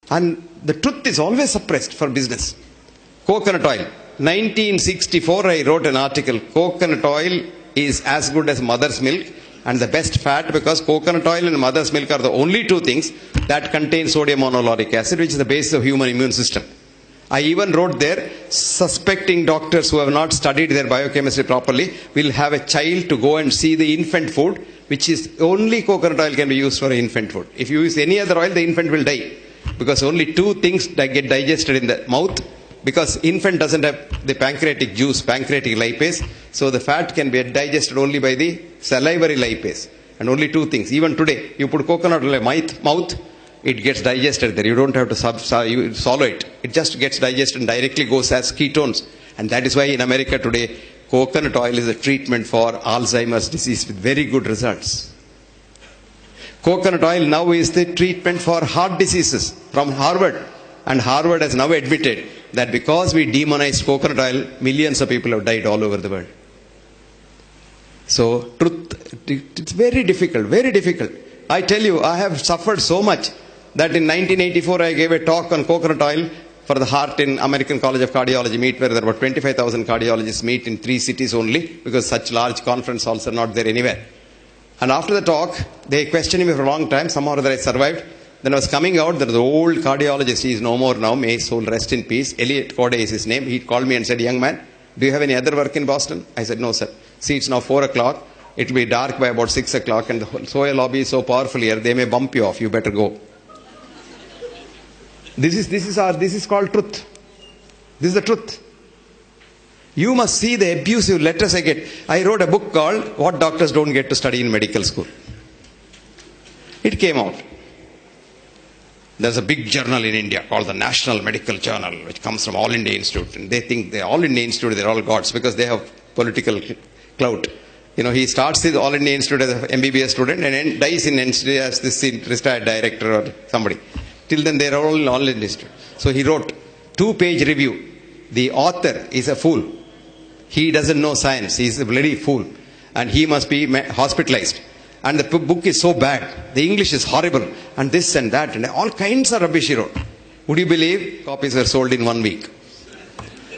And the truth is always suppressed for business. Coconut oil. 1964 I wrote an article. Coconut oil is as good as mother's milk and the best fat, because coconut oil and mother's milk are the only two things that contain sodium monolauric acid, which is the basis of human immune system. I even wrote there, suspecting doctors who have not studied their biochemistry properly will have a child to go and see the infant food, which is only coconut oil can be used for infant food. If you use any other oil, the infant will die, because only two things that get digested in the mouth, because infant doesn't have the pancreatic juice, pancreatic lipase, so the fat can be digested only by the salivary lipase. And only two things. Even today, you put coconut oil in the mouth, it gets digested there. You don't have to swallow it. It just gets digested and directly goes as ketones. And that is why in America today, coconut oil is a treatment for Alzheimer's disease with very good results. Coconut oil now is the treatment for heart diseases from Harvard. And Harvard has now admitted that because we demonized coconut oil, millions of people have died all over the world. So, truth, it's very difficult, very difficult. I tell you, I have suffered so much that in 1984 I gave a talk on coconut oil for the heart in American College of Cardiology meet, where there were 25,000 cardiologists meet in 3 cities only, because such large conference halls are not there anywhere. And after the talk, they questioned me for a long time. Somehow or other I survived. Then I was coming out, there was an old cardiologist, he is no more now, may his soul rest in peace. Elliot Corday is his name. He called me and said, "Young man, do you have any other work in Boston?" I said, "No, sir. See, it's now 4 o'clock. It will be dark by about 6 o'clock, and the soil lobby is so powerful here, they may bump you off. You better go." This is called truth. This is the truth. You must see the abusive letters I get. I wrote a book called What Doctors Don't Get to Study in Medical School. It came out. There's a big journal in India called the National Medical Journal, which comes from All India Institute. And they think they're All India Institute, they're all gods, because they have political clout. You know, he starts his All India Institute as an MBBS student and then dies in institute as this retired director or somebody. Till then, they're all in All India Institute. So he wrote 2-page review. The author is a fool. He doesn't know science. He's a bloody fool. And he must be hospitalized. And the book is so bad. The English is horrible. And this and that. And all kinds of rubbish he wrote. Would you believe? Copies were sold in 1 week.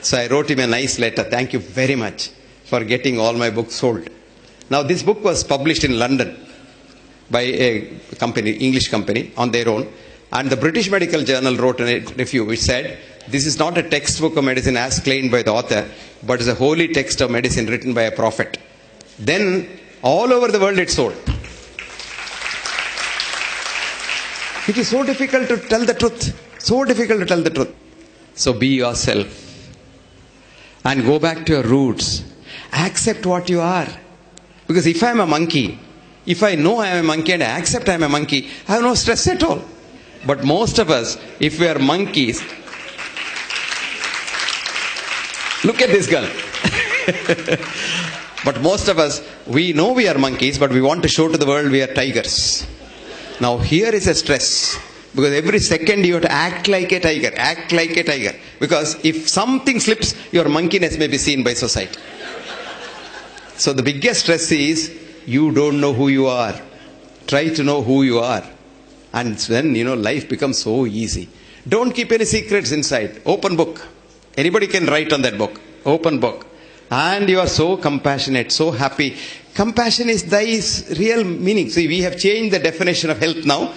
So I wrote him a nice letter. Thank you very much for getting all my books sold. Now this book was published in London by a company, English company, on their own. And the British Medical Journal wrote a review which said, "This is not a textbook of medicine as claimed by the author, but is a holy text of medicine written by a prophet." Then all over the world it sold. It is so difficult to tell the truth. So difficult to tell the truth. So be yourself. And go back to your roots. Accept what you are. Because if I am a monkey, if I know I am a monkey and I accept I am a monkey, I have no stress at all. But most of us, if we are monkeys, look at this girl. But most of us, we know we are monkeys, but we want to show to the world we are tigers. Now here is a stress. Because every second you have to act like a tiger. Act like a tiger. Because if something slips, your monkeyness may be seen by society. So the biggest stress is, you don't know who you are. Try to know who you are. And then, life becomes so easy. Don't keep any secrets inside. Open book. Anybody can write on that book. Open book. And you are so compassionate, so happy. Compassion is thy real meaning. See, we have changed the definition of health now.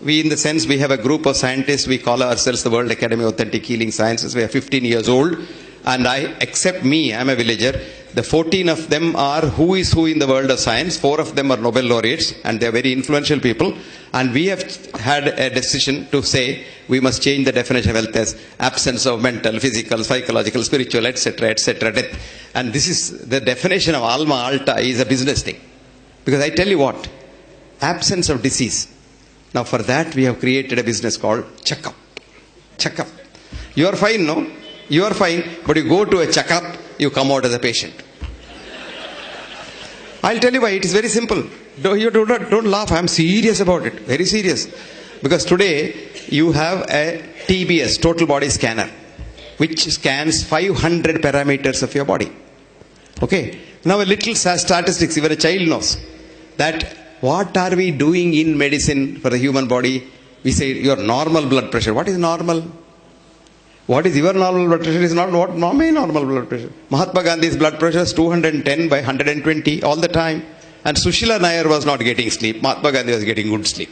In the sense, we have a group of scientists. We call ourselves the World Academy of Authentic Healing Sciences. We are 15 years old. And except me, I'm a villager. The 14 of them are who is who in the world of science. 4 of them are Nobel laureates, and they are very influential people. And we have had a decision to say we must change the definition of health as absence of mental, physical, psychological, spiritual, etc., etc., death. And this is the definition of alma alta is a business thing. Because I tell you what, absence of disease. Now for that we have created a business called checkup. Checkup. You are fine, no? You are fine, but you go to a checkup, you come out as a patient. I'll tell you why. It is very simple. Don't laugh. I'm serious about it. Very serious. Because today you have a TBS, total body scanner, which scans 500 parameters of your body. Okay. Now a little statistics, even a child knows that what are we doing in medicine for the human body? We say your normal blood pressure. What is normal? What is your normal blood pressure is not what my normal blood pressure. Mahatma Gandhi's blood pressure is 210 by 120 all the time. And Sushila Nair was not getting sleep. Mahatma Gandhi was getting good sleep.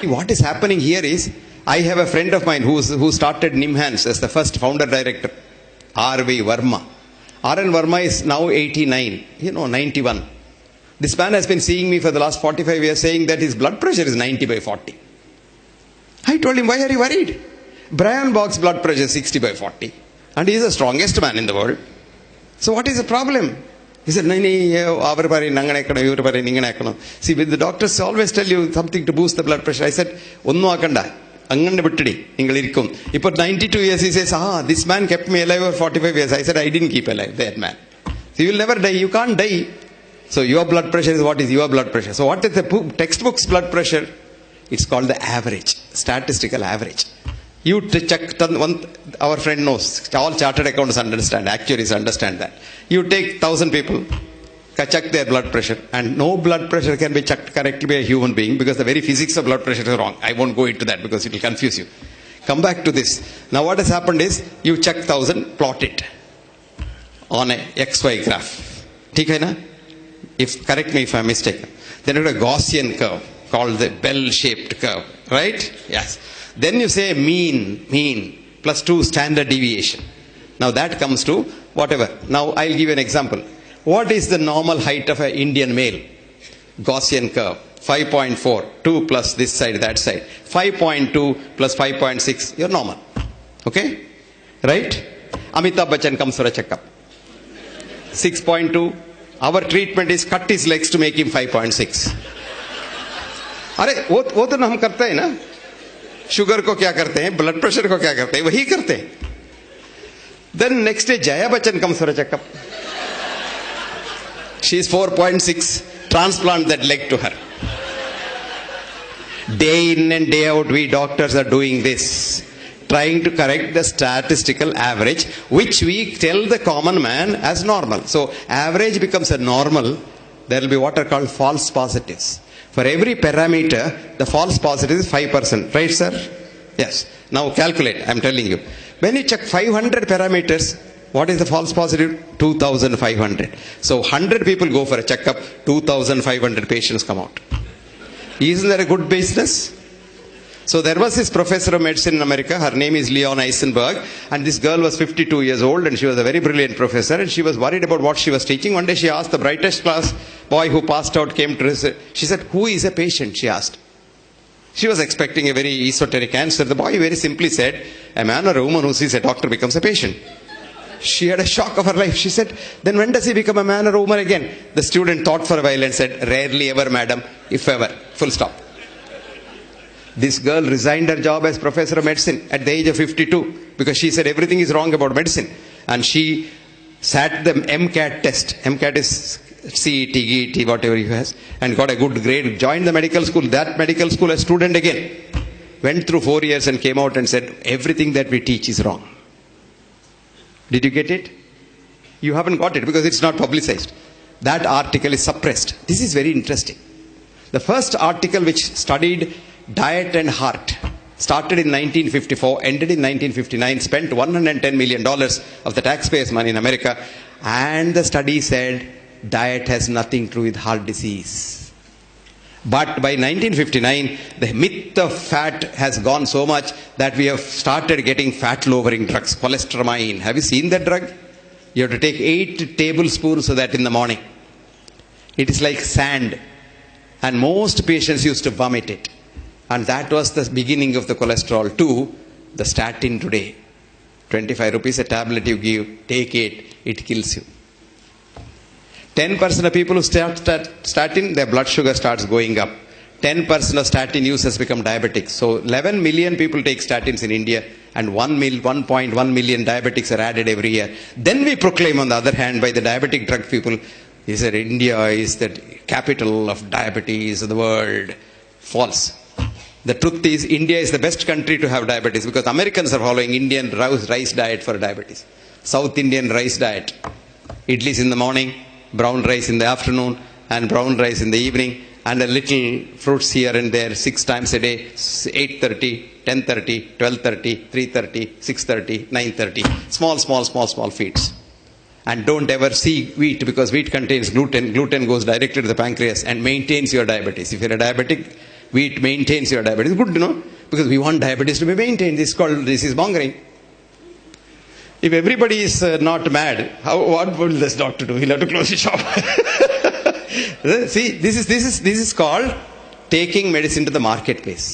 What is happening here is, I have a friend of mine who started Nimhans as the first founder director, R.V. Verma. R.N. Verma is now 89, 91. This man has been seeing me for the last 45 years saying that his blood pressure is 90 by 40. I told him, why are you worried? Brian Bog's blood pressure is 60 by 40. And he is the strongest man in the world. So what is the problem? He said, see, with the doctors always tell you something to boost the blood pressure. I said, Anganda Buttadi, Ingalikum. He put 92 years, he says, this man kept me alive for 45 years. I said, I didn't keep alive that man. So you will never die, you can't die. So your blood pressure is what is your blood pressure. So what is the textbook's blood pressure? It's called the average, statistical average. You check, our friend knows, all chartered accountants understand, actuaries understand that. You take 1,000 people, check their blood pressure, and no blood pressure can be checked correctly by a human being because the very physics of blood pressure is wrong. I won't go into that because it will confuse you. Come back to this. Now what has happened is, you check 1,000, plot it on a XY graph. Okay, na? Correct me if I'm mistaken. Then you have a Gaussian curve called the bell-shaped curve, right? Yes. Then you say mean, plus 2 standard deviation. Now that comes to whatever. Now I'll give you an example. What is the normal height of an Indian male? Gaussian curve. 5.4. 2 plus this side, that side. 5.2 plus 5.6. You're normal. Okay? Right? Amitabh Bachchan comes for a checkup. 6.2. Our treatment is cut his legs to make him 5.6. वो तो हम करते हैं ना. Sugar को क्या करते हैं, ब्लड प्रेशर को क्या करते हैं, वही करते हैं. Then next day Jaya Bachchan comes for a checkup. She is 4.6. Transplant that leg to her. Day in and day out we doctors are doing this, trying to correct the statistical average, which we tell the common man as normal. So average becomes a normal. There will be what are called false positives. For every parameter, the false positive is 5%. Right, sir? Yes. Now calculate, I'm telling you. When you check 500 parameters, what is the false positive? 2,500. So 100 people go for a checkup, 2,500 patients come out. Isn't that a good business? So there was this professor of medicine in America, her name is Leon Eisenberg, and this girl was 52 years old and she was a very brilliant professor and she was worried about what she was teaching. One day she asked the brightest class boy who passed out, came to her, she said, who is a patient? She asked. She was expecting a very esoteric answer. The boy very simply said, a man or a woman who sees a doctor becomes a patient. She had a shock of her life. She said, then when does he become a man or a woman again? The student thought for a while and said, rarely ever, madam, if ever. Full stop. This girl resigned her job as professor of medicine at the age of 52 because she said everything is wrong about medicine. And she sat the MCAT test. MCAT is CET, GET, whatever he has, and got a good grade. Joined the medical school. That medical school, a student again. Went through 4 years and came out and said, everything that we teach is wrong. Did you get it? You haven't got it because it's not publicized. That article is suppressed. This is very interesting. The first article which studied diet and heart started in 1954, ended in 1959, spent $110 million of the taxpayers' money in America, and the study said diet has nothing to do with heart disease. But by 1959, the myth of fat has gone so much that we have started getting fat-lowering drugs, cholesterol. Have you seen that drug? You have to take 8 tablespoons of that in the morning. It is like sand, and most patients used to vomit it. And that was the beginning of the cholesterol too. The statin today. 25 rupees a tablet you give, take it, it kills you. 10% of people who start statin, their blood sugar starts going up. 10% of statin users become diabetic. So 11 million people take statins in India and 1.1 million diabetics are added every year. Then we proclaim on the other hand by the diabetic drug people, he said India is the capital of diabetes of the world. False. The truth is, India is the best country to have diabetes because Americans are following Indian rice diet for diabetes. South Indian rice diet. Idlis in the morning, brown rice in the afternoon, and brown rice in the evening, and a little fruits here and there 6 times a day, 8:30, 10:30, 12:30, 3:30, 6:30, 9:30. Small feeds. And don't ever see wheat, because wheat contains gluten. Gluten goes directly to the pancreas and maintains your diabetes. If you're a diabetic, wheat maintains your diabetes. Good to know, because we want diabetes to be maintained. This is called disease mongering. If everybody is not mad, what will this doctor do? He'll have to close his shop. See, this is called taking medicine to the marketplace.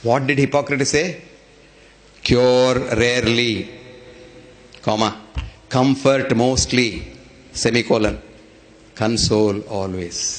What did Hippocrates say? Cure rarely, comma, comfort mostly, semicolon, console always.